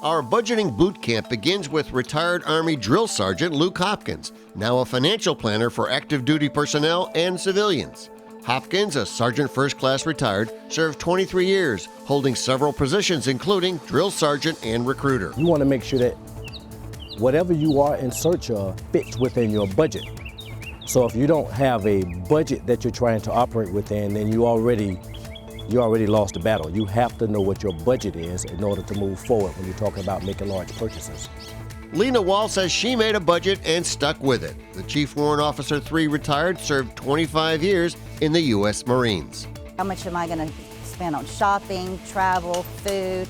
Our budgeting boot camp begins with retired Army Drill Sergeant Luke Hopkins, now a financial planner for active duty personnel and civilians. Hopkins, a Sergeant First Class retired, served 23 years, holding several positions including Drill Sergeant and Recruiter. You want to make sure that whatever you are in search of fits within your budget. So if you don't have a budget that you're trying to operate within, then you already lost the battle. You have to know what your budget is in order to move forward when you're talking about making large purchases. Lena Wall says she made a budget and stuck with it. The Chief Warrant Officer 3 retired, served 25 years in the U.S. Marines. How much am I going to spend on shopping, travel, food,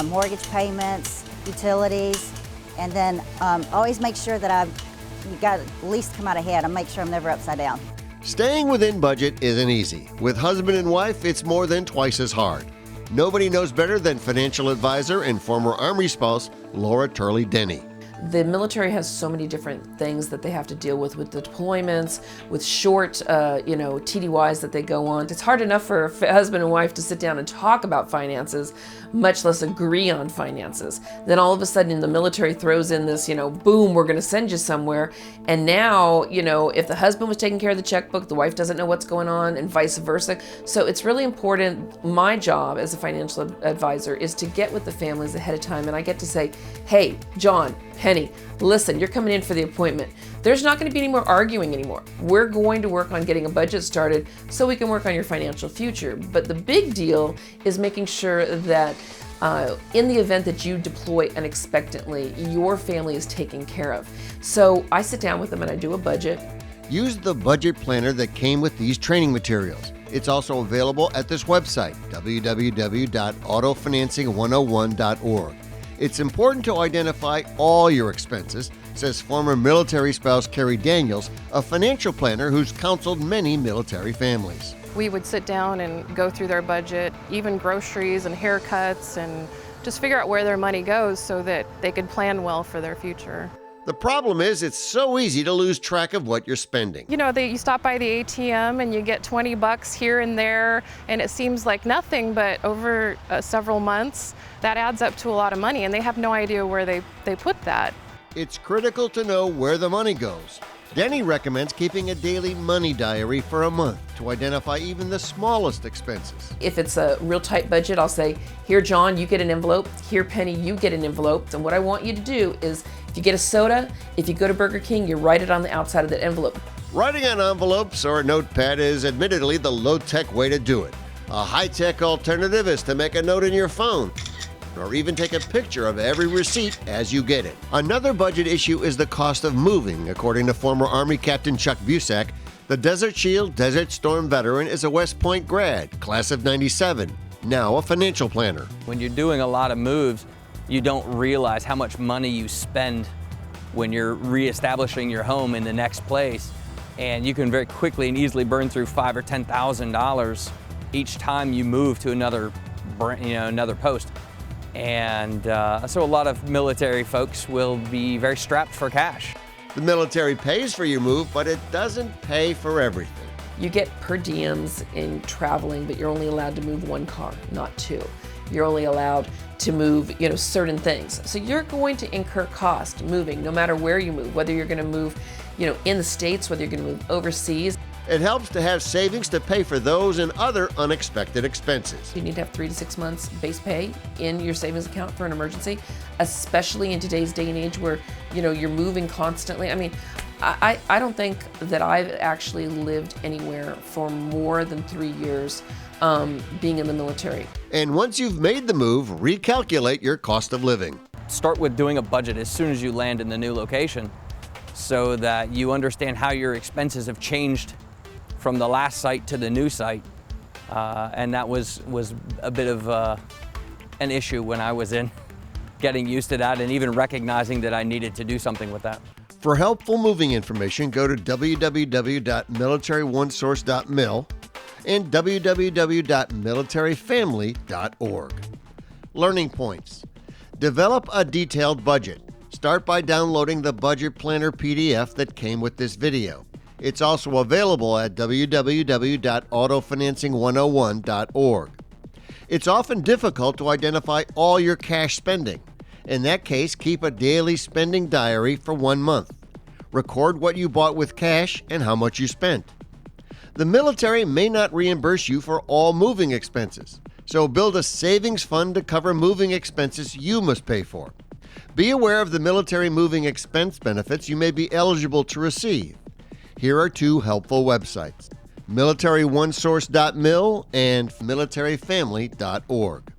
mortgage payments, utilities, and then always make sure that you got at least come out ahead and make sure I'm never upside down. Staying within budget isn't easy. With husband and wife, it's more than twice as hard. Nobody knows better than financial advisor and former Army spouse Laura Turley Denny. The military has so many different things that they have to deal with the deployments, with short, TDYs that they go on. It's hard enough for a husband and wife to sit down and talk about finances, much less agree on finances. Then all of a sudden the military throws in this, boom, we're gonna send you somewhere. And now, if the husband was taking care of the checkbook, the wife doesn't know what's going on and vice versa. So it's really important, my job as a financial advisor is to get with the families ahead of time, and I get to say, hey, John, Penny, listen, you're coming in for the appointment. There's not going to be any more arguing anymore. We're going to work on getting a budget started so we can work on your financial future. But the big deal is making sure that in the event that you deploy unexpectedly, your family is taken care of. So I sit down with them and I do a budget. Use the budget planner that came with these training materials. It's also available at this website, www.autofinancing101.org. It's important to identify all your expenses, says former military spouse Carrie Daniels, a financial planner who's counseled many military families. We would sit down and go through their budget, even groceries and haircuts, and just figure out where their money goes so that they could plan well for their future. The problem is it's so easy to lose track of what you're spending. You stop by the ATM and you get 20 bucks here and there, and it seems like nothing, but over several months, that adds up to a lot of money, and they have no idea where they put that. It's critical to know where the money goes. Denny recommends keeping a daily money diary for a month to identify even the smallest expenses. If it's a real tight budget, I'll say, here, John, you get an envelope. Here, Penny, you get an envelope. And what I want you to do is, if you get a soda, if you go to Burger King, you write it on the outside of that envelope. Writing on envelopes or a notepad is admittedly the low-tech way to do it. A high-tech alternative is to make a note in your phone, or even take a picture of every receipt as you get it. Another budget issue is the cost of moving. According to former Army Captain Chuck Busack, the Desert Shield Desert Storm veteran is a West Point grad, class of '97, now a financial planner. When you're doing a lot of moves, you don't realize how much money you spend when you're reestablishing your home in the next place. And you can very quickly and easily burn through $5,000 or $10,000 each time you move to another post. And so a lot of military folks will be very strapped for cash. The military pays for your move, but it doesn't pay for everything. You get per diems in traveling, but you're only allowed to move one car, not two. You're only allowed to move, certain things. So you're going to incur cost moving, no matter where you move, whether you're going to move, in the States, whether you're going to move overseas. It helps to have savings to pay for those and other unexpected expenses. You need to have 3 to 6 months base pay in your savings account for an emergency, especially in today's day and age where, you're moving constantly. I mean, I don't think that I've actually lived anywhere for more than 3 years being in the military. And once you've made the move, recalculate your cost of living. Start with doing a budget as soon as you land in the new location so that you understand how your expenses have changed from the last site to the new site. And that was a bit of an issue when I was in, getting used to that and even recognizing that I needed to do something with that. For helpful moving information, go to www.militaryOneSource.mil and www.militaryfamily.org. Learning points. Develop a detailed budget. Start by downloading the Budget Planner PDF that came with this video. It's also available at www.autofinancing101.org. It's often difficult to identify all your cash spending. In that case, keep a daily spending diary for 1 month. Record what you bought with cash and how much you spent. The military may not reimburse you for all moving expenses, so build a savings fund to cover moving expenses you must pay for. Be aware of the military moving expense benefits you may be eligible to receive. Here are 2 helpful websites: MilitaryOneSource.mil and MilitaryFamily.org.